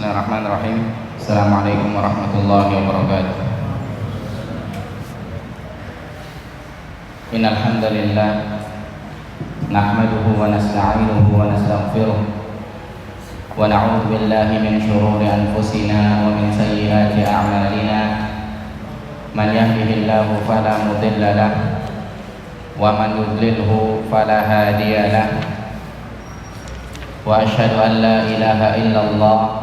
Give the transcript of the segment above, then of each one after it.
Bismillahirrahmanirrahim. Assalamualaikum warahmatullahi wabarakatuh. Innal hamdalillah nahmaduhu wa nasta'inuhu wa nastaghfiruh wa na'udzu billahi min shururi anfusina wa min sayyiati a'malina. Man yahdihillahu fala mudilla lahu wa man yudlilhu fala hadiya lahu. Wa asyhadu an la ilaha illallah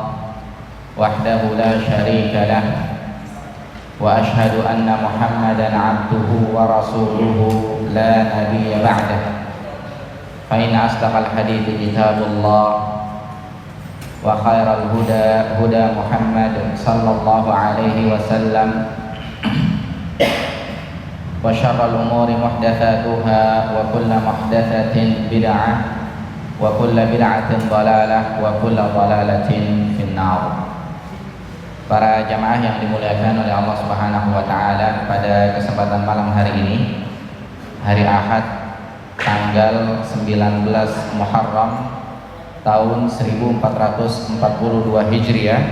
wahdahu la syarika lah wa asyhadu anna Muhammadan abduhu wa rasuluhu la nabiyya ba'dah. Fa inna asdaqal hadithi kitabullah wa khairal huda huda Muhammad sallallahu alaihi wasallam wa syarrul umuri muhdatsatuha wa kullu muhdatsatin bid'ah wa kullu bid'atin dhalalah wa kullu dhalalatin finnar. Para jamaah yang dimuliakan oleh Allah Subhanahu wa taala, pada kesempatan malam hari ini, hari Ahad tanggal 19 Muharram tahun 1442 Hijriah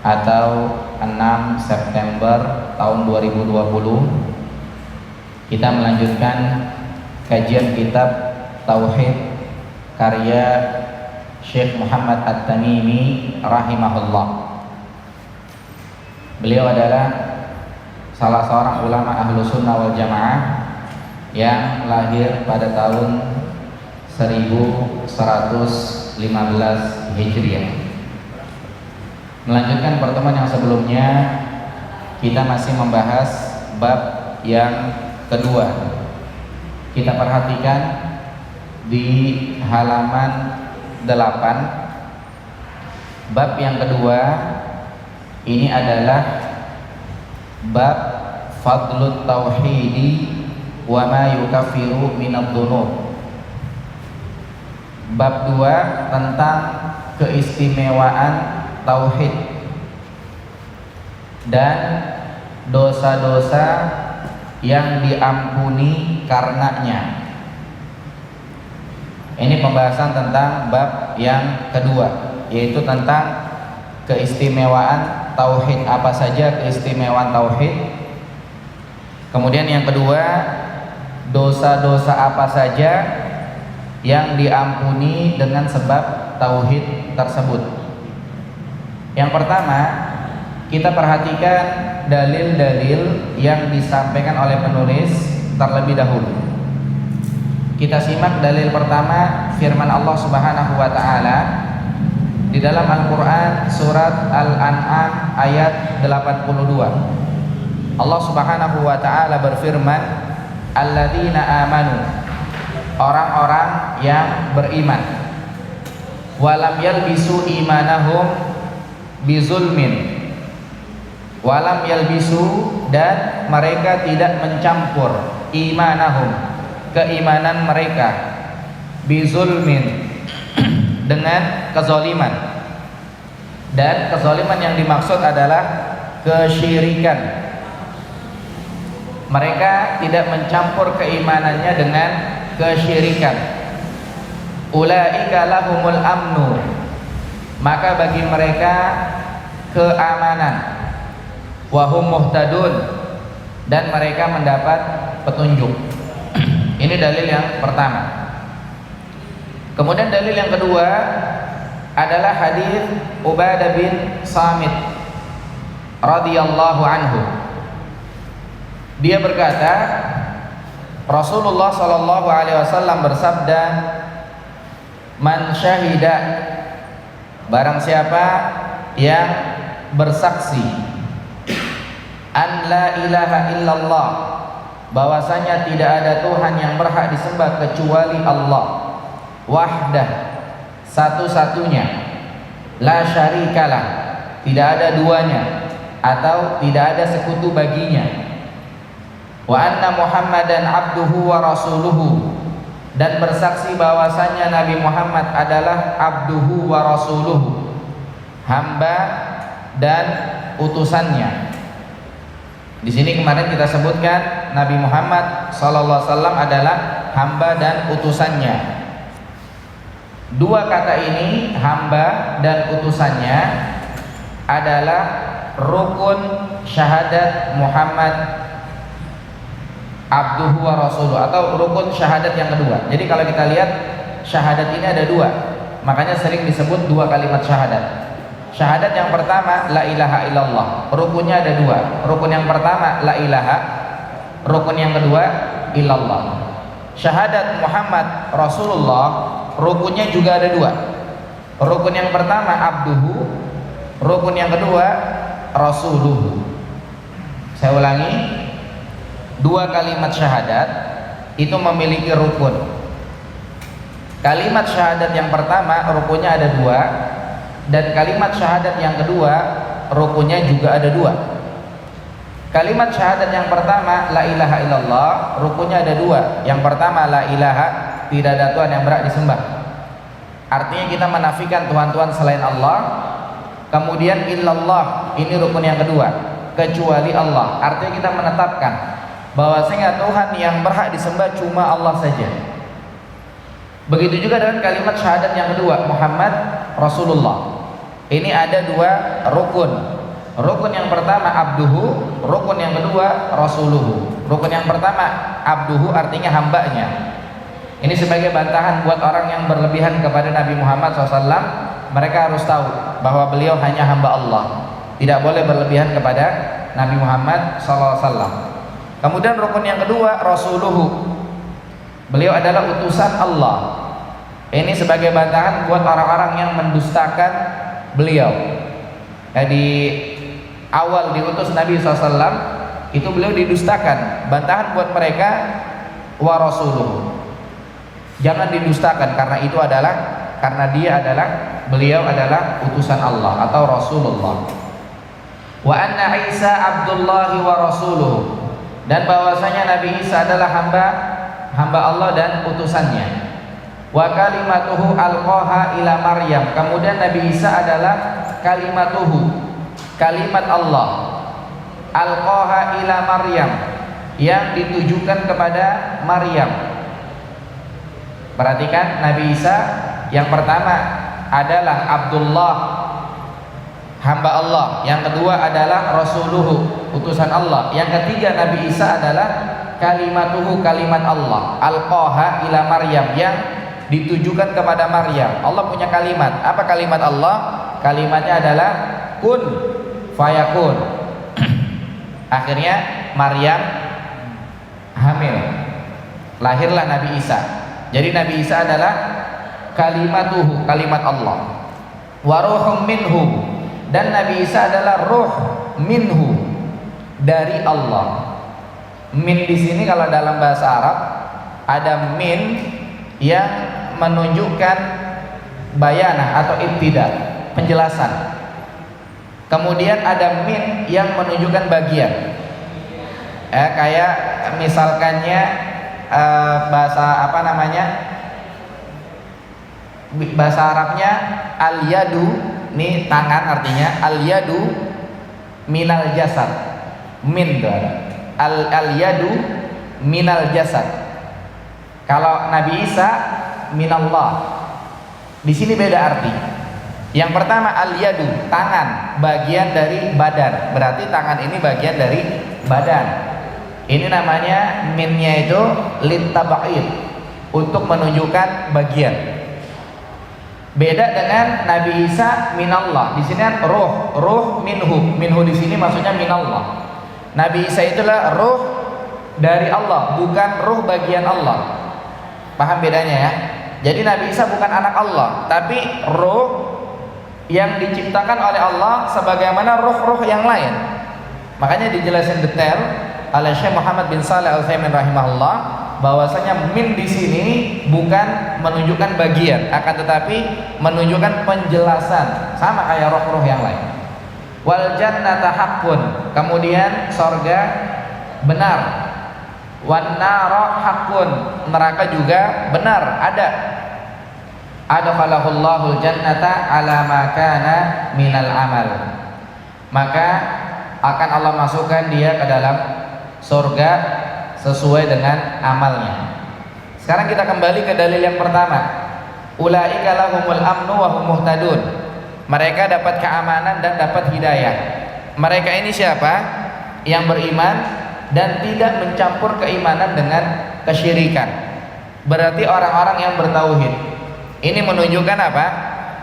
atau 6 September tahun 2020, kita melanjutkan kajian kitab Tauhid karya Syekh Muhammad At-Tamimi rahimahullah. Beliau adalah salah seorang ulama ahlu sunnah wal jamaah yang lahir pada tahun 1115 Hijriah. Melanjutkan pertemuan yang sebelumnya, kita masih membahas bab yang kedua. Kita perhatikan di halaman 8. Bab yang kedua ini adalah bab fadlut tauhidi wa ma yukaffiru minadh dhunub. Bab 2 tentang keistimewaan tauhid dan dosa-dosa yang diampuni karenanya. Ini pembahasan tentang bab yang kedua, yaitu tentang keistimewaan tauhid. Apa saja keistimewaan tauhid? Kemudian yang kedua, dosa-dosa apa saja yang diampuni dengan sebab tauhid tersebut. Yang pertama, kita perhatikan dalil-dalil yang disampaikan oleh penulis terlebih dahulu. Kita simak dalil pertama, firman Allah Subhanahu wa taala di dalam Al-Qur'an surat Al-An'am ayat 82. Allah Subhanahu wa taala berfirman, alladzina amanu, orang-orang yang beriman, walam yalbisu imanahum bizulmin, walam yalbisu, dan mereka tidak mencampur imanahum, keimanan mereka, bizulmin, dengan kezaliman. Dan kezaliman yang dimaksud adalah kesyirikan. Mereka tidak mencampur keimanannya dengan kesyirikan. Ulaika lahumul amnu, maka bagi mereka keamanan. Wahum muhtadun, dan mereka mendapat petunjuk. Ini dalil yang pertama. Kemudian dalil yang kedua adalah hadis Ubadah bin Samit radhiyallahu anhu. Dia berkata, Rasulullah sallallahu alaihi wasallam bersabda, man syahida, barang siapa yang bersaksi, an la ilaha illallah, bahwasanya tidak ada Tuhan yang berhak disembah kecuali Allah, wahdah, satu-satunya, la syarikalah, tidak ada duanya atau tidak ada sekutu baginya, wa anna Muhammadan abduhu wa rasuluhu, dan bersaksi bahwasanya Nabi Muhammad adalah abduhu wa rasuluhu, hamba dan utusannya. Di sini kemarin kita sebutkan Nabi Muhammad sallallahu alaihi wasallam adalah hamba dan utusannya. Dua kata ini, hamba dan utusannya, adalah rukun syahadat Muhammad abduhu wa rasuluh, atau rukun syahadat yang kedua. Jadi kalau kita lihat syahadat ini ada dua, makanya sering disebut dua kalimat syahadat. Syahadat yang pertama la ilaha illallah, rukunnya ada dua. Rukun yang pertama la ilaha, rukun yang kedua illallah. Syahadat Muhammad Rasulullah, rukunnya juga ada dua. Rukun yang pertama abduhu, rukun yang kedua rasuluhu. Saya ulangi, dua kalimat syahadat itu memiliki rukun. Kalimat syahadat yang pertama rukunnya ada dua, dan kalimat syahadat yang kedua rukunnya juga ada dua. Kalimat syahadat yang pertama la ilaha illallah, rukunnya ada dua. Yang pertama la ilaha, tidak ada Tuhan yang berhak disembah, artinya kita menafikan Tuhan-Tuhan selain Allah. Kemudian illallah, ini rukun yang kedua, kecuali Allah, artinya kita menetapkan bahwasanya Tuhan yang berhak disembah cuma Allah saja. Begitu juga dengan kalimat syahadat yang kedua, Muhammad Rasulullah. Ini ada dua rukun. Rukun yang pertama abduhu, rukun yang kedua rasuluhu. Rukun yang pertama abduhu artinya hambanya. Ini sebagai bantahan buat orang yang berlebihan kepada Nabi Muhammad SAW. Mereka harus tahu bahwa beliau hanya hamba Allah, tidak boleh berlebihan kepada Nabi Muhammad SAW. Kemudian rukun yang kedua rasuluhu, beliau adalah utusan Allah. Ini sebagai bantahan buat orang-orang yang mendustakan beliau. Di awal diutus Nabi SAW itu beliau didustakan. Bantahan buat mereka, wa rasuluhu, jangan didustakan, karena itu adalah, karena dia adalah, beliau adalah utusan Allah atau Rasulullah. Wa anna Isa abdullahi wa rasuluhu, dan bahwasanya Nabi Isa adalah hamba Allah dan utusannya. Wa kalimatuhu alqaha ila Maryam, kemudian Nabi Isa adalah kalimatuhu, kalimat Allah, alqaha ila Maryam, yang ditujukan kepada Maryam. Perhatikan, Nabi Isa yang pertama adalah Abdullah, hamba Allah. Yang kedua adalah Rasuluhu, utusan Allah. Yang ketiga Nabi Isa adalah kalimatuhu, kalimat Allah, alqaha ila Maryam, yang ditujukan kepada Maryam. Allah punya kalimat. Apa kalimat Allah? Kalimatnya adalah kun fayakun. Akhirnya Maryam hamil, lahirlah Nabi Isa. Jadi Nabi Isa adalah kalimatuhu, kalimat Allah. Wa ruhum minhu, dan Nabi Isa adalah ruh minhu, dari Allah. Min di sini kalau dalam bahasa Arab ada min yang menunjukkan bayanah atau ibtida, penjelasan. Kemudian ada min yang menunjukkan bagian. Kayak misalkannya bahasa apa namanya? Bahasa Arabnya al-yadu, ini tangan, artinya al-yadu minal jasad. Min itu ada. Al-yadu minal jasad. Kalau Nabi Isa minallah. Di sini beda arti. Yang pertama al-yadu, tangan, bagian dari badan. Berarti tangan ini bagian dari badan. Ini namanya minnya itu litaba'id, untuk menunjukkan bagian. Beda dengan Nabi Isa minallah. Di sini kan ruh minhu. Minhu di sini maksudnya minallah. Nabi Isa itulah ruh dari Allah, bukan ruh bagian Allah. Paham bedanya ya? Jadi Nabi Isa bukan anak Allah, tapi ruh yang diciptakan oleh Allah sebagaimana ruh-ruh yang lain. Makanya dijelasin detail oleh Syekh Muhammad bin Shalih Al-Utsaimin rahimahullah, bahwasanya min di sini bukan menunjukkan bagian, akan tetapi menunjukkan penjelasan, sama kayak roh-roh yang lain. Wal jannata haqqun, kemudian sorga benar. Wan nara haqqun, neraka juga benar, ada. Adkhalahullahu jannata ala ma kana minal amal, maka akan Allah masukkan dia ke dalam surga sesuai dengan amalnya. Sekarang kita kembali ke dalil yang pertama. Ulaika lahumul amnu wa hum muhtadun. Mereka dapat keamanan dan dapat hidayah. Mereka ini siapa? Yang beriman dan tidak mencampur keimanan dengan kesyirikan. Berarti orang-orang yang bertauhid. Ini menunjukkan apa?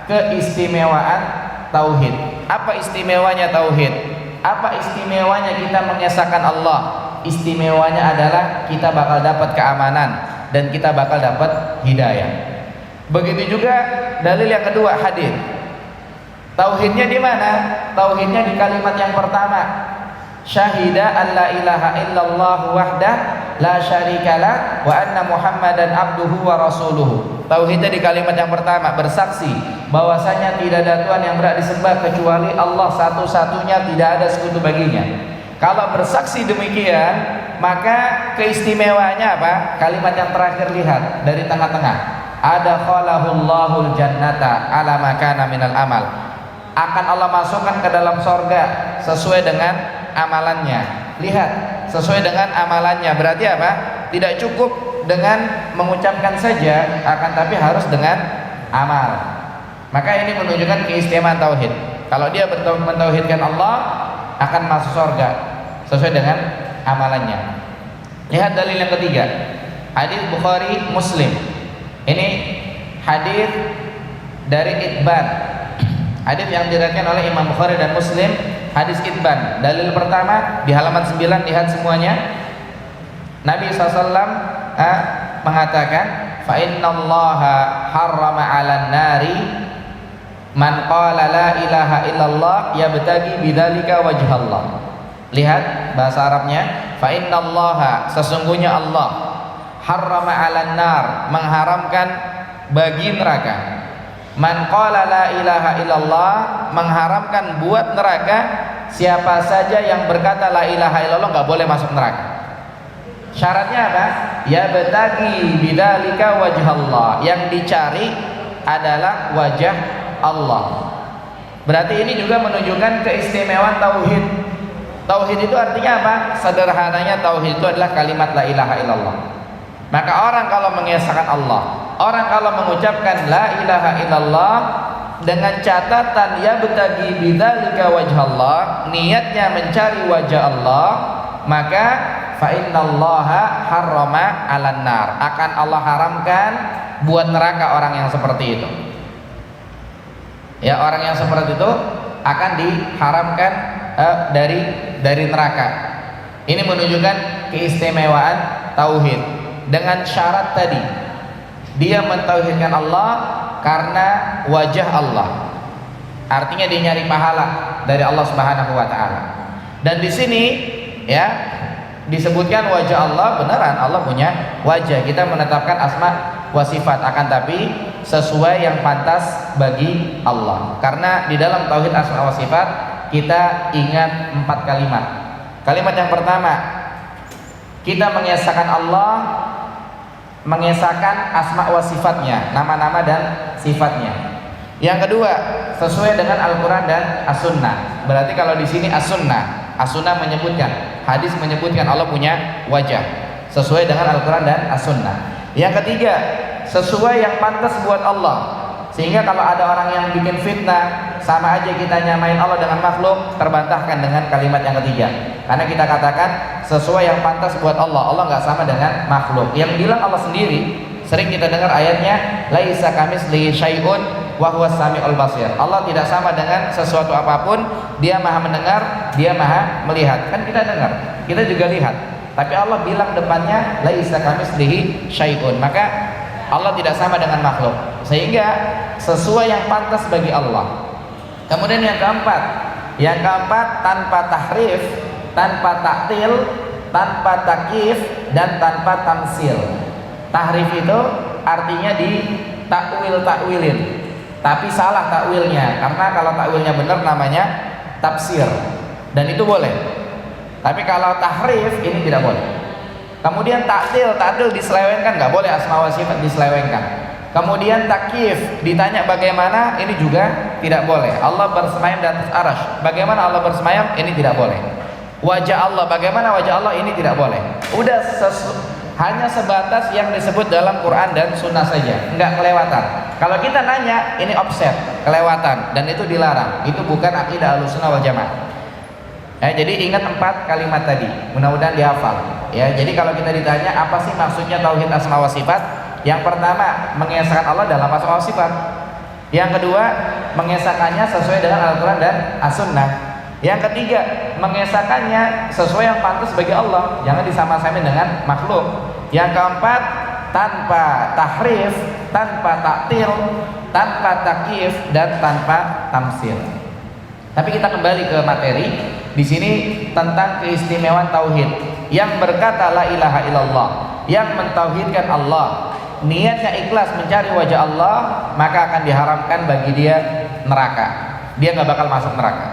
Keistimewaan tauhid. Apa istimewanya tauhid? Apa istimewanya kita mengesahkan Allah? Istimewanya adalah kita bakal dapat keamanan dan kita bakal dapat hidayah. Begitu juga dalil yang kedua, hadis. Tauhidnya di mana? Tauhidnya di kalimat yang pertama. Syahida an la ilaha illallah wahdah la syarikalah wa anna Muhammadan abduhu wa rasuluhu. Tauhidnya di kalimat yang pertama, bersaksi bahwasanya tidak ada Tuhan yang berhak disembah kecuali Allah satu-satunya, tidak ada sekutu baginya. Kalau bersaksi demikian, maka keistimewaannya apa? Kalimat yang terakhir, lihat dari tengah-tengah. Adakhalahullahu jannata ala ma kana minal amal. Akan Allah masukkan ke dalam sorga sesuai dengan amalannya. Lihat, sesuai dengan amalannya. Berarti apa? Tidak cukup dengan mengucapkan saja, akan tapi harus dengan amal. Maka ini menunjukkan keistimewaan tauhid. Kalau dia mentauhidkan Allah, akan masuk sorga sesuai dengan amalannya. Lihat dalil yang ketiga, hadis Bukhari Muslim. Ini hadis dari Itban, hadis yang diriwayatkan oleh Imam Bukhari dan Muslim, hadis Itban. Dalil pertama di halaman 9, lihat semuanya. Nabi SAW mengatakan, fa innallaha harrama 'alan nari man qala la ilaha illallah yabtagi bidzalika wajhallah. Lihat bahasa Arabnya, fa innallaha, sesungguhnya Allah, harrama 'alan nar, mengharamkan bagi neraka. Man qala la ilaha illallah, mengharamkan buat neraka siapa saja yang berkata la ilaha illallah enggak boleh masuk neraka. Syaratnya apa? Yabtagi bidzalika wajhallah, yang dicari adalah wajah Allah. Berarti ini juga menunjukkan keistimewaan tauhid. Tauhid itu artinya apa? Sederhananya tauhid itu adalah kalimat la ilaha illallah. Maka orang kalau mengesahkan Allah, orang kalau mengucapkan la ilaha illallah dengan catatan ya betagi bidzalika wajhallah, niatnya mencari wajah Allah, maka fa innallaha harrama 'alan nar, akan Allah haramkan buat neraka orang yang seperti itu. Ya, orang yang seperti itu akan diharamkan dari neraka. Ini menunjukkan keistimewaan tauhid dengan syarat tadi, dia mentauhidkan Allah karena wajah Allah, artinya dia nyari pahala dari Allah Subhanahu wa taala. Dan di sini ya disebutkan wajah Allah, beneran Allah punya wajah. Kita menetapkan asma wa sifat, akan tapi sesuai yang pantas bagi Allah. Karena di dalam tauhid asma wa sifat kita ingat 4 kalimat. Kalimat yang pertama, kita mengesahkan Allah, mengesahkan asma wa sifatnya, nama-nama dan sifatnya. Yang kedua, sesuai dengan Al-Quran dan As-Sunnah. Berarti kalau di sini As-Sunnah, As-Sunnah menyebutkan, hadis menyebutkan Allah punya wajah, sesuai dengan Al-Quran dan As-Sunnah. Yang ketiga, sesuai yang pantas buat Allah. Sehingga kalau ada orang yang bikin fitnah, sama aja kita nyamain Allah dengan makhluk, terbantahkan dengan kalimat yang ketiga. Karena kita katakan sesuai yang pantas buat Allah. Allah nggak sama dengan makhluk. Yang bilang Allah sendiri, sering kita dengar ayatnya, laisa kamitslihi syai'un wa huwas samiul basir. Allah tidak sama dengan sesuatu apapun, Dia Maha mendengar, Dia Maha melihat. Kan kita dengar, kita juga lihat. Tapi Allah bilang depannya laisa kamitslihi syai'un. Maka Allah tidak sama dengan makhluk, sehingga sesuai yang pantas bagi Allah. Kemudian yang keempat tanpa tahrif, tanpa taktil, tanpa takyif, dan tanpa tamsil. Tahrif itu artinya di takwilin, tapi salah takwilnya, karena kalau takwilnya benar namanya tafsir, dan itu boleh. Tapi kalau tahrif ini tidak boleh. Kemudian taktil diselewengkan, nggak boleh asma wa sifat diselewengkan. Kemudian takyif, ditanya bagaimana, ini juga tidak boleh. Allah bersemayam di atas arasy, bagaimana Allah bersemayam, ini tidak boleh. Wajah Allah, bagaimana wajah Allah, ini tidak boleh. Udah hanya sebatas yang disebut dalam Quran dan Sunnah saja, nggak kelewatan. Kalau kita nanya, ini offset, kelewatan, dan itu dilarang. Itu bukan akidah Ahlussunnah wal Jamaah. Jadi ingat 4 kalimat tadi, mudah-mudahan dihafal. Jadi kalau kita ditanya apa sih maksudnya tauhid asma wa sifat? Yang pertama, mengesahkan Allah dalam asma wa sifat. Yang kedua, mengesahkannya sesuai dengan Al-Quran dan As-Sunnah. Yang ketiga, mengesahkannya sesuai yang pantas bagi Allah, jangan disama-samain dengan makhluk. Yang keempat, tanpa tahrif, tanpa taktil, tanpa takyif, dan tanpa tamsil. Tapi kita kembali ke materi. Di sini tentang keistimewaan tauhid. Yang berkata la ilaha illallah, yang mentauhidkan Allah, niatnya ikhlas mencari wajah Allah, maka akan diharamkan bagi dia neraka. Dia nggak bakal masuk neraka.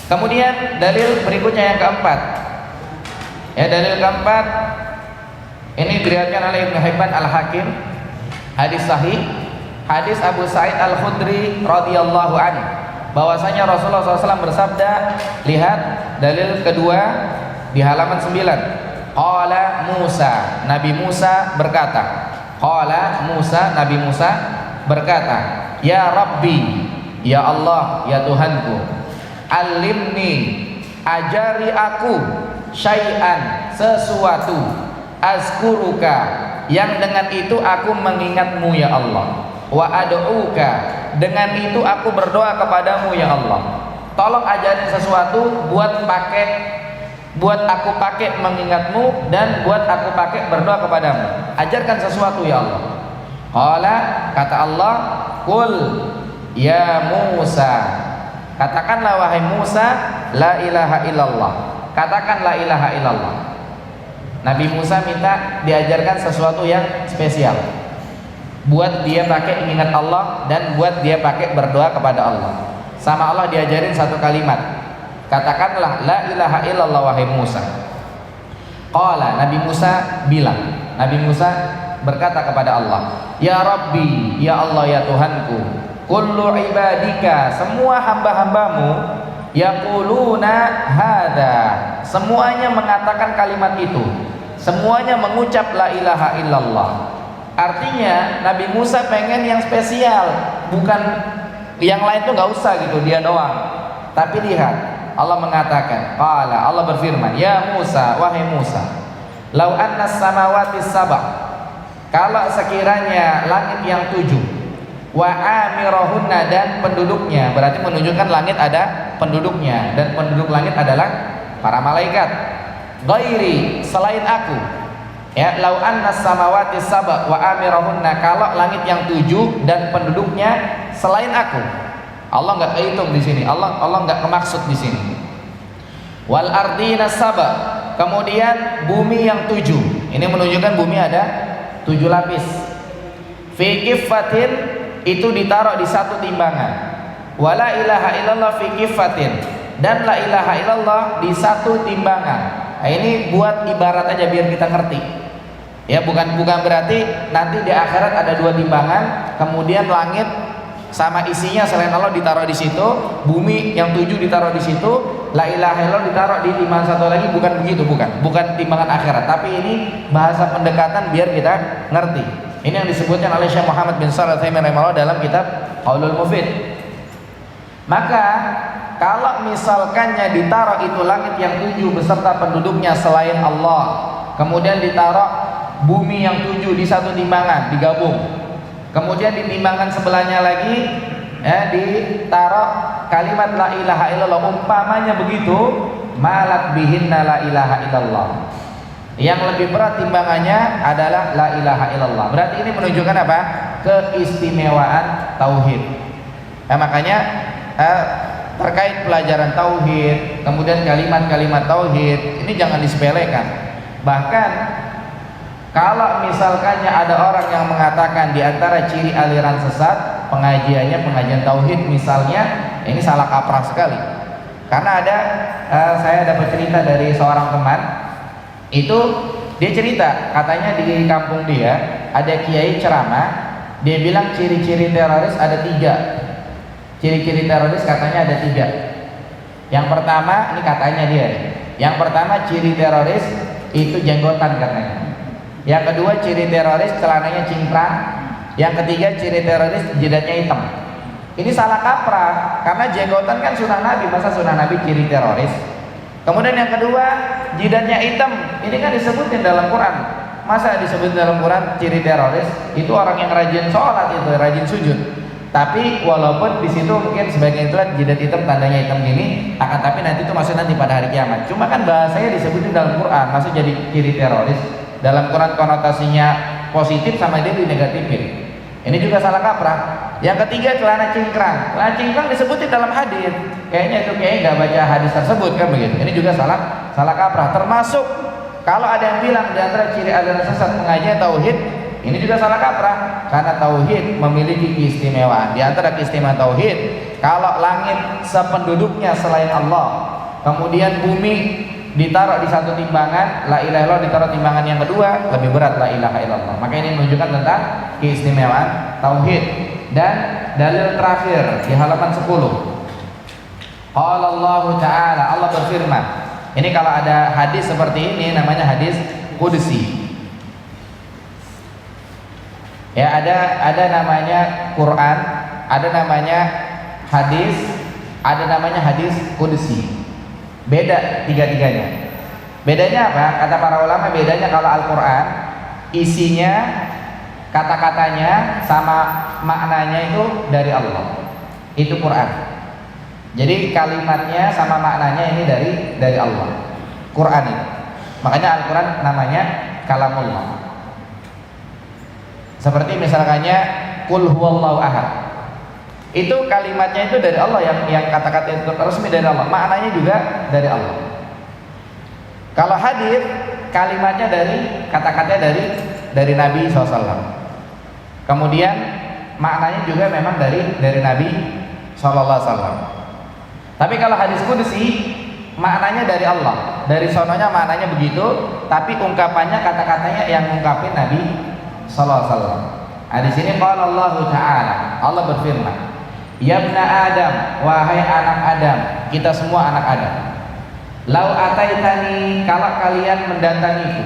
Kemudian dalil berikutnya yang keempat. Dalil keempat ini diriwayatkan oleh Ibnu Hibban Al-Hakim, hadis sahih, hadis Abu Sa'id Al-Khudri radhiyallahu anhu, bahwasanya Rasulullah SAW bersabda, lihat dalil kedua di halaman 9. Qala Musa, Nabi Musa berkata. Qala Musa, Nabi Musa berkata, ya Rabbi, ya Allah, ya Tuhanku, alimni, ajari aku syai'an, sesuatu, azkuruka, yang dengan itu aku mengingatmu ya Allah, wa ad'uka, dengan itu aku berdoa kepadamu ya Allah. Tolong ajarin sesuatu buat aku pakai mengingatmu, dan buat aku pakai berdoa kepadamu. Ajarkan sesuatu ya Allah. Qala, kata Allah, qul ya Musa, katakanlah wahai Musa, la ilaha illallah, katakan la ilaha illallah. Nabi Musa minta diajarkan sesuatu yang spesial, buat dia pakai mengingat Allah, dan buat dia pakai berdoa kepada Allah. Sama Allah diajarin satu kalimat, katakanlah la ilaha illallah wahai Musa. Qala, Nabi Musa bilang, Nabi Musa berkata kepada Allah, ya Rabbi, ya Allah, ya Tuhanku, kullu ibadika, semua hamba-hambamu, yaquluna hadza, semuanya mengatakan kalimat itu, semuanya mengucap la ilaha illallah. Artinya Nabi Musa pengen yang spesial, bukan yang lain tuh nggak usah gitu, dia doang. Tapi lihat, Allah mengatakan, qala, Allah berfirman, ya Musa, wahai Musa, lau anna samawati sab'a, kalau sekiranya langit yang 7, wa amirahunna, dan penduduknya, berarti menunjukkan langit ada penduduknya, dan penduduk langit adalah para malaikat, ghairi, selain aku, lau anna samawati sab'a wa amirahunna, kalau langit yang 7 dan penduduknya selain aku. Allah nggak kehitung di sini, Allah nggak kemaksud di sini. Wal ardina sab'a, kemudian bumi yang 7, ini menunjukkan bumi ada 7 lapis. Fi kiffatin, itu ditaruh di satu timbangan. Wala ilaha illallah fi kiffatin, dan la ilaha illallah di satu timbangan. Nah, ini buat ibarat aja biar kita ngerti. Bukan berarti nanti di akhirat ada 2 timbangan, kemudian langit sama isinya selain Allah ditaruh di situ, bumi yang 7 ditaruh di situ, la ilaha illallah ditaruh di timbangan satu lagi, bukan begitu, bukan timbangan akhirat. Tapi ini bahasa pendekatan biar kita ngerti. Ini yang disebutkan oleh Syekh Muhammad bin Shalih Al-Utsaimin rahimahullah dalam kitab Qaulul Mufid. Maka kalau misalkannya ditaruh itu langit yang 7 beserta penduduknya selain Allah, kemudian ditaruh bumi yang 7 di satu timbangan, digabung, kemudian di timbangan sebelahnya lagi ditaruh kalimat la ilaha illallah, umpamanya begitu, malat bihinna la ilaha illallah, yang lebih berat timbangannya adalah la ilaha illallah. Berarti ini menunjukkan apa? Keistimewaan tauhid. Makanya terkait pelajaran tauhid, kemudian kalimat-kalimat tauhid, ini jangan disepelekan. Bahkan kalau misalkannya ada orang yang mengatakan di antara ciri aliran sesat pengajiannya pengajian tauhid misalnya, ini salah kaprah sekali. Karena ada saya dapat cerita dari seorang teman, itu dia cerita, katanya di kampung dia ada kiai ceramah, dia bilang ciri-ciri teroris ada 3. Ciri-ciri teroris katanya ada 3. Yang pertama, ini katanya dia, yang pertama ciri teroris itu jenggotan katanya. Yang kedua ciri teroris celananya cingkrang. Yang ketiga ciri teroris jidatnya hitam. Ini salah kaprah, karena jenggotan kan sunnah Nabi, masa sunnah Nabi ciri teroris? Kemudian yang kedua jidatnya hitam, ini kan disebutin dalam Quran. Masa disebut dalam Quran ciri teroris? Itu orang yang rajin sholat, itu rajin sujud. Tapi walaupun di situ mungkin sebagian itu jidat hitam tandanya hitam gini, akan tapi nanti itu maksudnya nanti pada hari kiamat. Cuma kan bahasanya disebutin dalam Quran, masuk jadi ciri teroris. Dalam Quran konotasinya positif sama dia dinegatifin. Ini juga salah kaprah. Yang ketiga celana cingkrang. Celana cingkrang disebutin dalam hadis. Kayaknya nggak baca hadis tersebut kan begitu. Ini juga salah kaprah. Termasuk kalau ada yang bilang di antara ciri aliran sesat pengajian tauhid, ini juga salah kaprah. Karena tauhid memiliki keistimewaan. Di antara keistimewaan tauhid, kalau langit sependuduknya selain Allah, kemudian bumi ditaruh di satu timbangan, la ilaha illallah ditaruh timbangan yang kedua, lebih berat la ilaha illallah. Maka ini menunjukkan tentang keistimewaan tauhid. Dan dalil terakhir di halaman 10. Qala Allah Ta'ala, Allah berfirman. Ini kalau ada hadis seperti ini namanya hadis qudsi. Ya, ada namanya Quran, ada namanya hadis, ada namanya hadis qudsi. Beda tiga-tiganya. Bedanya apa? Kata para ulama, bedanya kalau Al-Quran isinya, kata-katanya sama maknanya itu dari Allah. Itu Quran. Jadi kalimatnya sama maknanya ini dari Allah. Quran itu. Makanya Al-Quran namanya kalamullah. Seperti misalkannya Qul huwallahu ahad. Itu kalimatnya itu dari Allah, yang kata-kata itu resmi dari Allah, maknanya juga dari Allah. Kalau hadis kalimatnya dari kata-katanya dari Nabi SAW. Kemudian maknanya juga memang dari Nabi SAW. Tapi kalau hadis qudsi maknanya dari Allah, dari sononya maknanya begitu, tapi ungkapannya kata-katanya yang ngungkapin Nabi SAW. Nah, di sini qala Allah Ta'ala, Allah berfirman, ya ibna Adam, wahai anak Adam, kita semua anak Adam. Lau ataitani, kalau kalian mendatangiku,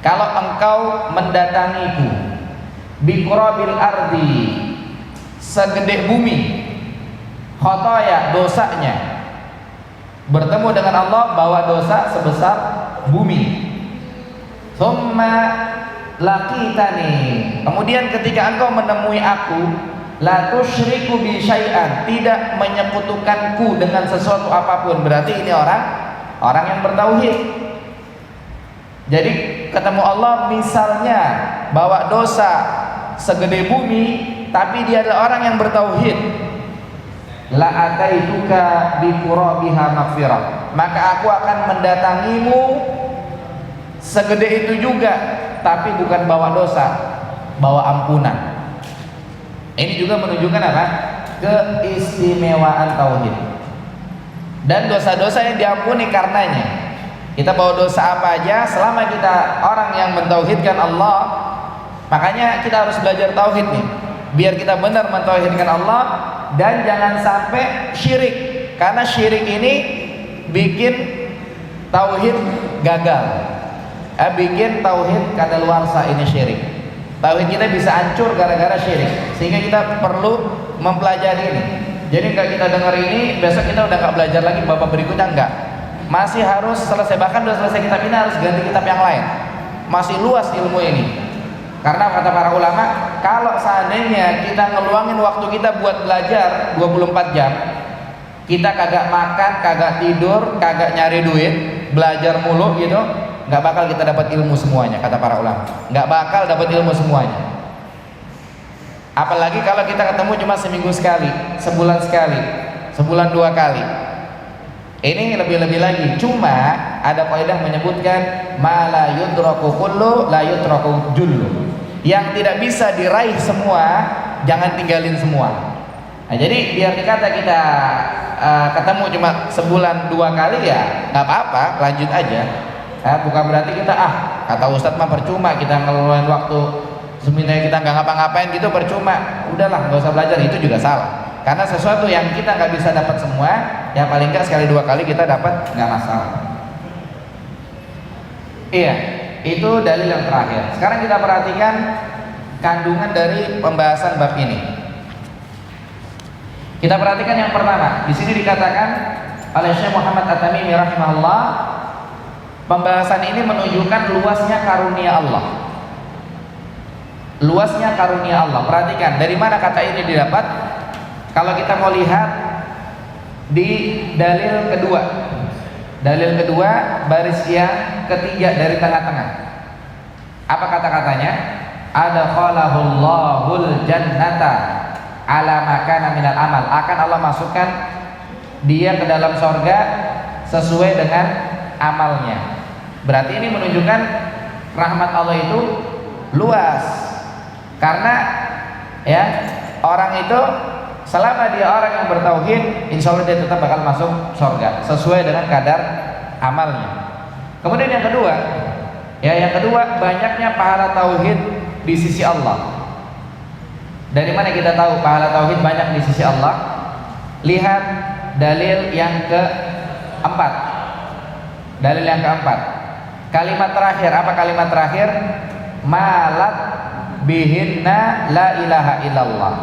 kalau engkau mendatangiku, biqrabil ardi, segede bumi, khotoya, dosanya, bertemu dengan Allah bawa dosa sebesar bumi. Thumma laqitani, kemudian ketika engkau menemui aku, la tusyriku bi syai'an, tidak menyekutukanku dengan sesuatu apapun. Berarti ini orang yang bertauhid. Jadi ketemu Allah misalnya bawa dosa segede bumi, tapi dia adalah orang yang bertauhid. La ataituka bi qurabiha maghfirah, maka aku akan mendatangimu segede itu juga, tapi bukan bawa dosa, bawa ampunan. Ini juga menunjukkan apa? Keistimewaan tauhid. Dan dosa-dosa yang diampuni karenanya. Kita bawa dosa apa aja, selama kita orang yang mentauhidkan Allah, makanya kita harus belajar tauhid nih, biar kita benar mentauhidkan Allah dan jangan sampai syirik. Karena syirik ini bikin tauhid gagal. Bikin tauhid kadaluarsa, ini syirik. Tauhid kita bisa hancur gara-gara syirik. Sehingga kita perlu mempelajari ini. Jadi kalau kita dengar ini, besok kita udah nggak belajar lagi babak berikutnya, enggak. Masih harus selesai, bahkan udah selesai kitab ini harus ganti kitab yang lain. Masih luas ilmu ini. Karena kata para ulama, kalau seandainya kita ngeluangin waktu kita buat belajar 24 jam, kita kagak makan, kagak tidur, kagak nyari duit, belajar mulu gitu, nggak bakal kita dapat ilmu semuanya. Kata para ulama, nggak bakal dapat ilmu semuanya. Apalagi kalau kita ketemu cuma seminggu sekali, sebulan sekali, sebulan 2 kali. Ini lebih-lebih lagi. Cuma ada kaidah menyebutkan ma la yudraku kullu la yutraku jullu. Yang tidak bisa diraih semua, jangan tinggalin semua. Nah, jadi biar dikata kita ketemu cuma sebulan 2 kali, ya nggak apa-apa, lanjut aja. Bukan berarti kita kata Ustadz mah percuma kita ngeluarin waktu sebenarnya kita nggak ngapa-ngapain gitu, percuma. Udahlah, nggak usah belajar, itu juga salah. Karena sesuatu yang kita nggak bisa dapat semua, ya paling nggak sekali 2 kali kita dapat, nggak masalah. Iya. Itu dalil yang terakhir. Sekarang kita perhatikan kandungan dari pembahasan bab ini. Kita perhatikan yang pertama. Di sini dikatakan oleh Syekh Muhammad At-Tamimi rahimahullah, pembahasan ini menunjukkan luasnya karunia Allah. Luasnya karunia Allah. Perhatikan dari mana kata ini didapat. Kalau kita mau lihat di dalil kedua. Dalil kedua baris yang ketiga dari tengah-tengah. Apa kata-katanya? Adkhalahul jannata ala makana minal amal. Akan Allah masukkan dia ke dalam sorga sesuai dengan amalnya. Berarti ini menunjukkan rahmat Allah itu luas. Karena ya orang itu selama dia orang yang bertauhid, insya Allah dia tetap bakal masuk sorga sesuai dengan kadar amalnya. Kemudian yang kedua, banyaknya pahala tauhid di sisi Allah. Dari mana kita tahu pahala tauhid banyak di sisi Allah? Lihat dalil yang keempat. Dalil yang keempat. Kalimat terakhir, apa kalimat terakhir? Malat bihinna la ilaha illallah.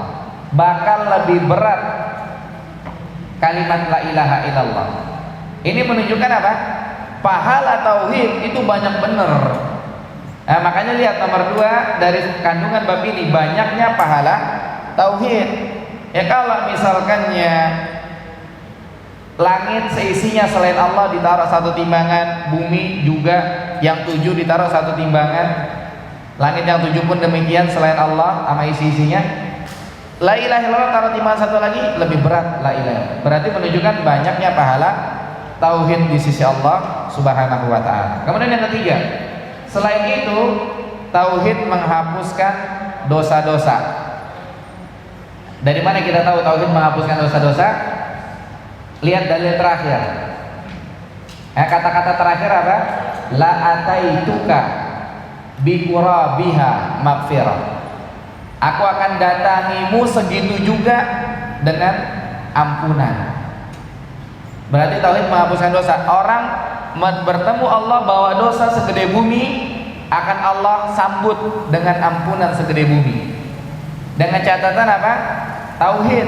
Bakal lebih berat kalimat la ilaha illallah. Ini menunjukkan apa? Pahala tauhid itu banyak bener. Nah, makanya lihat nomor 2 dari kandungan bab ini, banyaknya pahala tauhid. Ya kalau misalkannya langit seisinya selain Allah ditaruh satu timbangan, bumi juga yang 7 ditaruh satu timbangan, langit yang 7 pun demikian selain Allah sama isi-isinya. La ilaha illallah taruh timbangan satu lagi lebih berat la ilaha. Berarti menunjukkan banyaknya pahala tauhid di sisi Allah Subhanahu wa taala. Kemudian yang ketiga, selain itu tauhid menghapuskan dosa-dosa. Dari mana kita tahu tauhid menghapuskan dosa-dosa? Lihat dalil terakhir. Kata-kata terakhir apa? La ataituka bi qurabiha maghfirah. Aku akan datangimu segitu juga dengan ampunan. Berarti tauhid menghapuskan dosa. Orang bertemu Allah bawa dosa segede bumi, akan Allah sambut dengan ampunan segede bumi. Dengan catatan apa? Tauhid.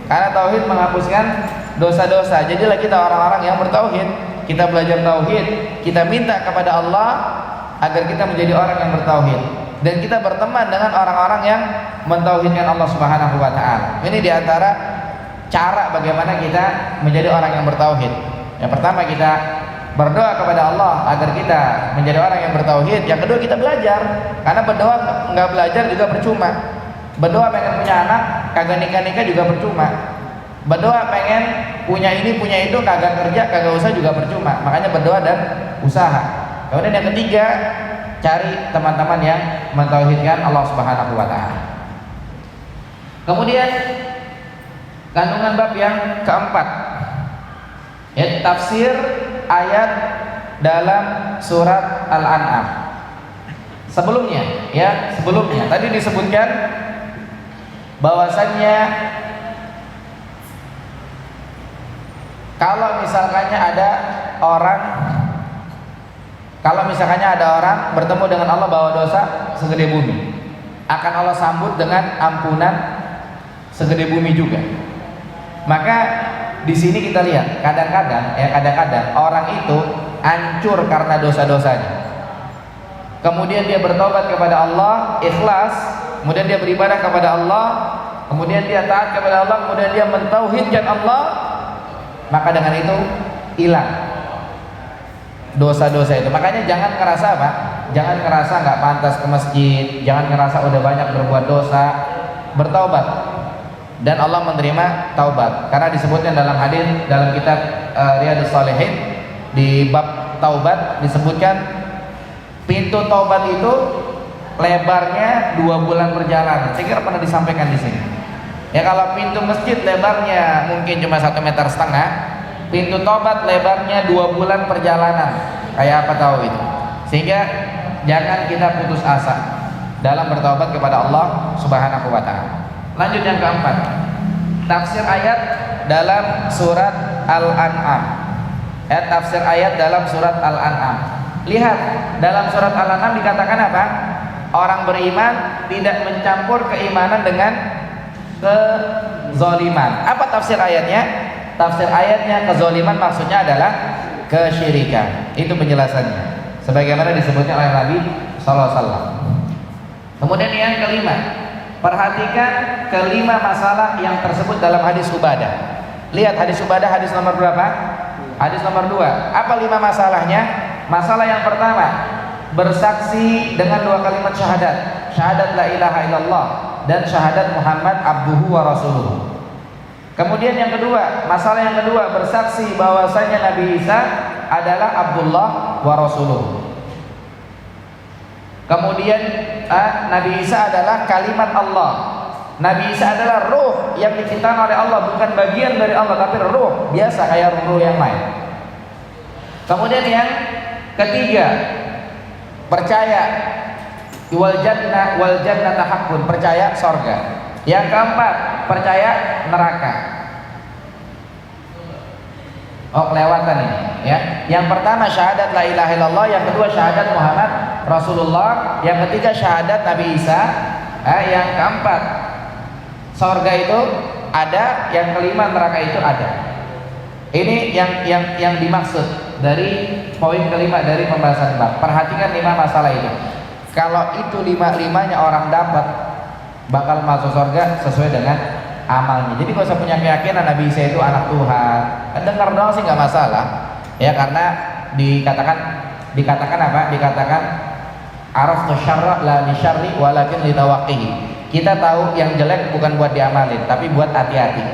Karena tauhid menghapuskan dosa-dosa. Jadilah kita orang-orang yang bertauhid. Kita belajar tauhid, kita minta kepada Allah agar kita menjadi orang yang bertauhid. Dan kita berteman dengan orang-orang yang mentauhidkan Allah Subhanahu wa taala. Ini diantara cara bagaimana kita menjadi orang yang bertauhid. Yang pertama, kita berdoa kepada Allah agar kita menjadi orang yang bertauhid. Yang kedua, kita belajar. Karena berdoa nggak belajar juga percuma. Berdoa pengen punya anak, kagak nikah-nikah juga percuma. Berdoa pengen punya ini, punya itu, kagak kerja, kagak usaha juga percuma. Makanya berdoa dan usaha. Kemudian yang ketiga, cari teman-teman yang mentauhidkan Allah Subhanahu wa taala. Kemudian kandungan bab yang keempat, ya, tafsir ayat dalam surat Al-An'am. Sebelumnya tadi disebutkan bahwasannya kalau misalkannya ada orang bertemu dengan Allah bawa dosa segede bumi, akan Allah sambut dengan ampunan segede bumi juga. Maka di sini kita lihat kadang-kadang orang itu hancur karena dosa-dosanya. Kemudian dia bertobat kepada Allah, ikhlas, kemudian dia beribadah kepada Allah, kemudian dia taat kepada Allah, kemudian dia mentauhidkan Allah, maka dengan itu hilang dosa-dosa itu. Makanya jangan ngerasa apa? Jangan ngerasa nggak pantas ke masjid, jangan ngerasa udah banyak berbuat dosa, bertaubat. Dan Allah menerima taubat. Karena disebutkan dalam hadis dalam kitab Riyadhus Shalihin di bab taubat disebutkan pintu taubat itu lebarnya 2 bulan perjalanan. Saya kira pernah disampaikan di sini. Ya, kalau pintu masjid lebarnya mungkin cuma 1,5 meter, pintu tobat lebarnya 2 bulan perjalanan. Kayak apa tahu itu? Sehingga jangan kita putus asa dalam bertobat kepada Allah Subhanahu wa taala. Lanjut yang keempat, tafsir ayat dalam surat Al-An'am. Tafsir ayat dalam surat Al-An'am. Lihat dalam surat Al-An'am dikatakan apa? Orang beriman tidak mencampur keimanan dengan kezaliman. Apa tafsir ayatnya? Tafsir ayatnya kezaliman maksudnya adalah kesyirikan. Itu penjelasannya. Sebagaimana disebutnya oleh Nabi sallallahu alaihi wasallam. Kemudian yang kelima, perhatikan kelima masalah yang tersebut dalam hadis Ubadah. Lihat hadis Ubadah, hadis nomor berapa? Hadis nomor 2. Apa 5 masalahnya? Masalah yang pertama, bersaksi dengan 2 kalimat syahadat, syahadat la ilaha illallah dan syahadat Muhammad abduhu wa rasuluhu. Kemudian yang kedua, masalah yang kedua, bersaksi bahwasanya Nabi Isa adalah Abdullah wa rasuluhu. Kemudian Nabi Isa adalah kalimat Allah. Nabi Isa adalah ruh yang diciptakan oleh Allah, bukan bagian dari Allah, tapi ruh biasa kayak ruh yang lain. Kemudian yang ketiga, percaya wal jannah haqqun, percaya sorga. Yang keempat, percaya neraka. Oh, kelewatan ini ya. Yang pertama syahadat la ilaha illallah, yang kedua syahadat Muhammad Rasulullah, yang ketiga syahadat Nabi Isa, yang keempat sorga itu ada, yang kelima neraka itu ada. Ini yang dimaksud dari poin kelima dari pembahasan bab. Perhatikan 5 masalah itu. Kalau itu 5-5-nya orang dapat, bakal masuk surga sesuai dengan amalnya. Jadi gak usah punya keyakinan Nabi Isa itu anak Tuhan. Dengar doang sih nggak masalah. Ya, karena dikatakan apa? Dikatakan araftu syarra la li syarri walakin li tawaqqihi. Kita tahu yang jelek bukan buat diamalin, tapi buat hati-hati.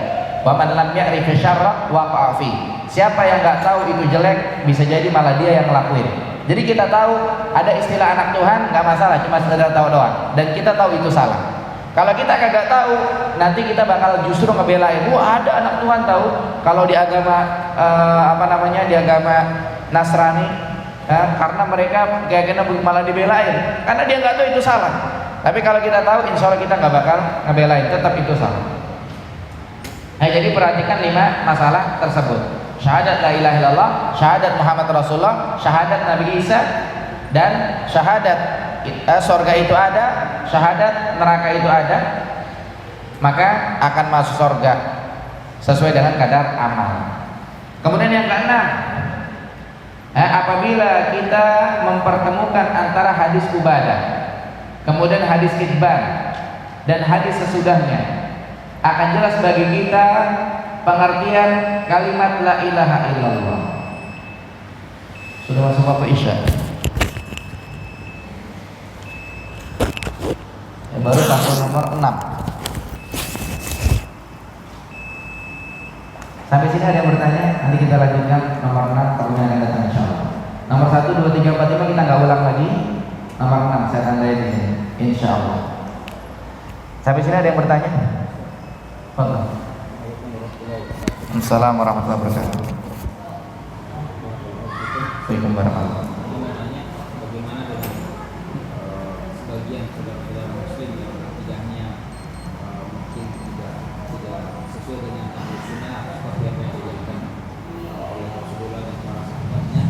Wa man lam ya'rif syarra waqa'a fi. Siapa yang nggak tahu itu jelek, bisa jadi malah dia yang ngelakuin. Jadi kita tahu ada istilah anak Tuhan, nggak masalah, cuma sekedar tahu doang. Dan kita tahu itu salah. Kalau kita kagak tahu, nanti kita bakal justru ngebelain. Wah, ada anak Tuhan tahu. Kalau di agama di agama Nasrani, karena mereka kayaknya malah dibelain, karena dia nggak tahu itu salah. Tapi kalau kita tahu, insya Allah kita nggak bakal ngebelain, tetap itu salah. Nah, jadi perhatikan 5 masalah tersebut: syahadat la ilaha illallah, syahadat Muhammad Rasulullah, syahadat Nabi Isa, dan syahadat surga itu ada, syahadat neraka itu ada, maka akan masuk surga sesuai dengan kadar amal. Kemudian yang keenam, apabila kita mempertemukan antara hadis Ubadah, kemudian hadis Itban, dan hadis sesudahnya, akan jelas bagi kita pengertian kalimat la ilaha illallah. Sudah masuk waktu Isya. Baru pasal nomor 6. Sampai sini ada yang bertanya? Nanti kita lanjutkan nomor 6 pertemuan yang datang insyaallah. Nomor 1, 2, 3, 4, 5 kita nggak ulang lagi. Nomor 6 saya tandai di sini insyaallah. Sampai sini ada yang bertanya? Assalamualaikum warahmatullahi wabarakatuh. Waalaikumsalam warahmatullahi wabarakatuh. Sebagian saudara-saudara muslim yang akidahnya mungkin tidak sesuai dengan ahli sunnah seperti apa yang dilakukan oleh Rasulullah dan para sahabatnya,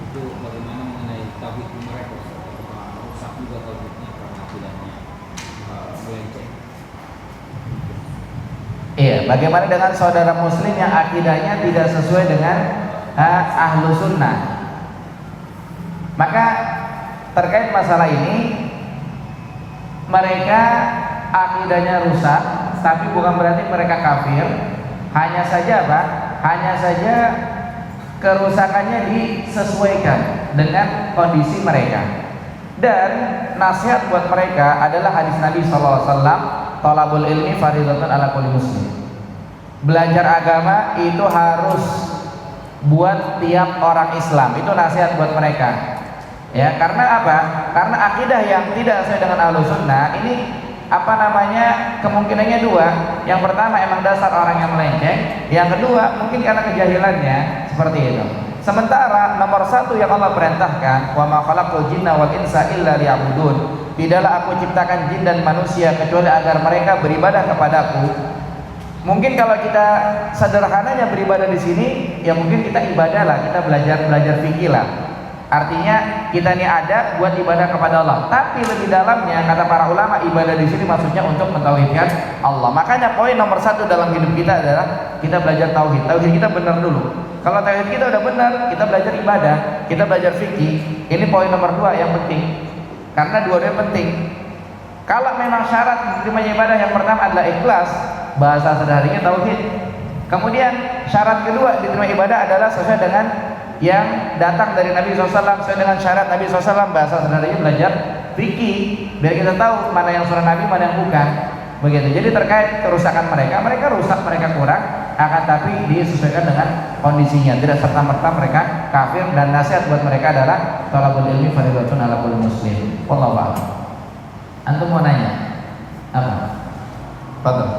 itu bagaimana mengenai tauhid mereka? Apakah rusak juga tauhidnya karena akidahnya melenceng? Iya, bagaimana dengan saudara muslim yang akidahnya tidak sesuai dengan ahlu sunnah? Maka terkait masalah ini, mereka akidahnya rusak, tapi bukan berarti mereka kafir. Hanya saja apa? Hanya saja kerusakannya disesuaikan dengan kondisi mereka. Dan nasihat buat mereka adalah hadis Nabi SAW, thalabul ilmi fardhatun ala kulli muslim. Belajar agama itu harus buat tiap orang Islam. Itu nasihat buat mereka. Ya, karena apa? Karena akidah yang tidak sesuai dengan Ahlus Sunnah ini kemungkinannya 2. Yang pertama emang dasar orang yang melenceng, yang kedua mungkin karena kejahilannya seperti itu. Sementara nomor 1 yang Allah perintahkan, wa ma khalaqul jinna wal insa illa liya'budun. Tidaklah aku ciptakan jin dan manusia kecuali agar mereka beribadah kepadaku. Mungkin kalau kita sederhananya beribadah di sini, ya mungkin kita ibadah lah, kita belajar fikih lah. Artinya kita ini ada buat ibadah kepada Allah. Tapi lebih dalamnya kata para ulama, ibadah di sini maksudnya untuk mentauhidkan Allah. Makanya poin nomor 1 dalam hidup kita adalah kita belajar tauhid. Tauhid kita benar dulu. Kalau tauhid kita udah benar, kita belajar ibadah, kita belajar fikih. Ini poin nomor 2 yang penting. Karena dua-duanya penting. Kalau memang syarat diterima ibadah yang pertama adalah ikhlas, bahasa sederhananya tauhid. Kemudian syarat kedua diterima ibadah adalah sesuai dengan yang datang dari Nabi SAW, sesuai dengan syarat Nabi SAW, bahasa sederhananya belajar fikih, biar kita tahu mana yang sunnah Nabi, mana yang bukan. Begitu. Jadi terkait kerusakan mereka rusak, mereka kurang, akan tapi disesuaikan dengan kondisinya. Tidak serta-merta mereka kafir, dan nasihat buat mereka adalah thalabul ilmi fardhatun 'ala kulli muslim. Wallahu a'lam. Antum mau nanya? Apa? Fadhil.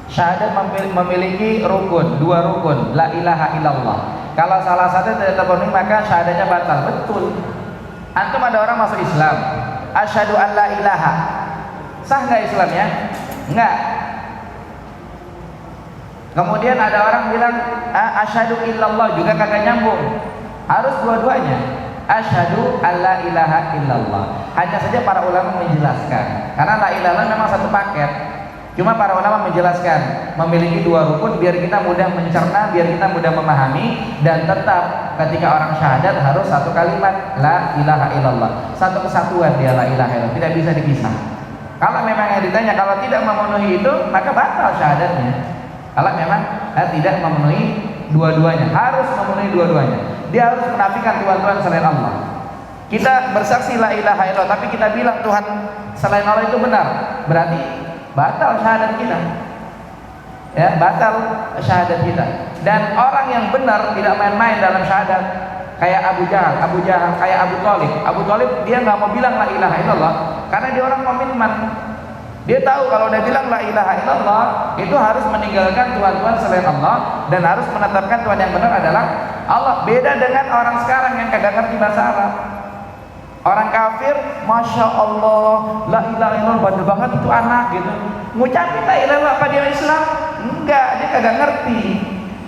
Syahadat memiliki rukun, 2 rukun, la ilaha illallah. Kalau salah satu tidak terpenuhi maka syahadatnya batal. Betul. Antum ada orang masuk Islam, asyhadu an la ilaha. Sah nggak Islamnya? Enggak. Kemudian ada orang bilang asyhadu illallah, juga kagak nyambung. Harus dua-duanya. Asyhadu an la ilaha illallah. Hanya saja para ulama menjelaskan, karena la ilaha illallah memang satu paket. Cuma para ulama menjelaskan memiliki 2 rukun biar kita mudah mencerna, biar kita mudah memahami, dan tetap ketika orang syahadat harus satu kalimat la ilaha illallah, satu kesatuan dia la ilaha illallah, tidak bisa dipisah. Kalau memang yang ditanya kalau tidak memenuhi itu maka batal syahadatnya. Kalau memang tidak memenuhi dua-duanya, harus memenuhi dua-duanya. Dia harus menafikan Tuhan selain Allah. Kita bersaksi la ilaha illallah tapi kita bilang Tuhan selain Allah itu benar, berarti batal syahadat kita, ya, batal syahadat kita. Dan orang yang benar tidak main-main dalam syahadat, kayak Abu Jahal, kayak Abu Thalib dia nggak mau bilang la ilaha illallah karena dia orang komitmen. Dia tahu kalau dia bilang la ilaha illallah itu harus meninggalkan Tuhan selain Allah dan harus menetapkan Tuhan yang benar adalah Allah. Beda dengan orang sekarang yang kagak ngerti bahasa Arab. Orang kafir, masya Allah, la ilaha illallah, bandel banget itu anak gitu. Ngucapin la ilaha illallah, apa dia Islam? Enggak, dia kagak ngerti.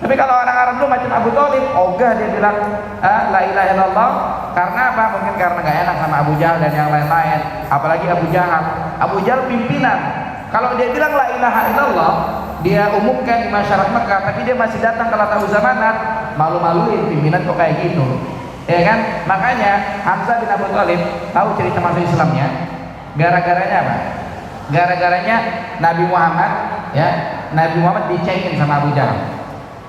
Tapi kalau orang Arab dulu macam Abu Thalib, ogah dia bilang la ilaha illallah. Karena apa? Mungkin karena gak enak sama Abu Jahal dan yang lain-lain. Apalagi Abu Jahal. Abu Jahal pimpinan. Kalau dia bilang la ilaha illallah, dia umumkan di masyarakat Mekah, tapi dia masih datang ke Latah Zamanat, malu-maluin pimpinan kok kayak gitu. Ya kan? Makanya Hamzah bin Abu Thalib tahu cerita masuk Islamnya. Gara-garanya apa? Gara-garanya Nabi Muhammad, ya, Nabi Muhammad dicengin sama Abu Jahal.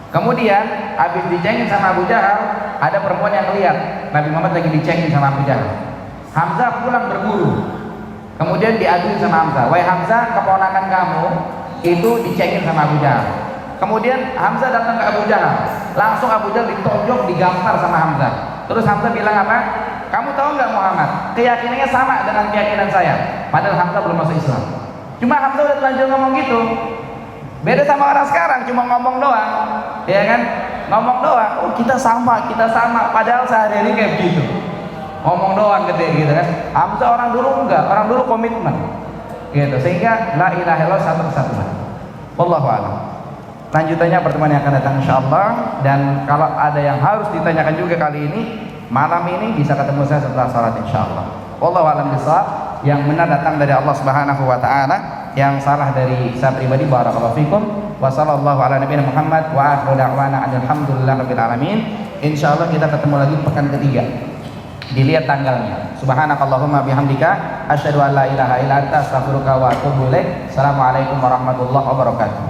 Kemudian habis dicengin sama Abu Jahal, ada perempuan yang lihat Nabi Muhammad lagi dicengin sama Abu Jahal. Hamzah pulang berburu. Kemudian diaduin sama Hamzah, "Wahai Hamzah, keponakan kamu itu dicengin sama Abu Jahal." Kemudian Hamzah datang ke Abu Jahal. Langsung Abu Jahal ditonjok, digampar sama Hamzah. Terus Hamzah bilang apa? "Kamu tahu nggak Muhammad? Keyakinannya sama dengan keyakinan saya." Padahal Hamzah belum masuk Islam. Cuma Hamzah udah terlanjur ngomong gitu. Beda sama orang sekarang, cuma ngomong doang, ya kan? Ngomong doang. Oh kita sama. Padahal sehari-hari kayak gitu. Ngomong doang gede gitu kan. Hamzah orang dulu enggak, orang dulu komitmen. Gitu. Sehingga la ilaha illallah satu kesatuan. Wallahu a'lam. Lanjutannya pertemuan yang akan datang insyaallah, dan kalau ada yang harus ditanyakan juga kali ini, malam ini bisa ketemu saya setelah salat insyaallah. Wallahu a'lam bishawab. Yang benar datang dari Allah Subhanahu wa taala, yang salah dari saya pribadi. Barakallahu fikum. Wa sallallahu ala nabiyina Muhammad wa akhiru da'wana alhamdulillahirabbil alamin. Insyaallah kita ketemu lagi pekan ketiga. Dilihat tanggalnya. Subhanakallahumma bihamdika asyhadu an la ilaha illa anta astaghfiruka wa atubu ilaik. Assalamualaikum warahmatullahi wabarakatuh.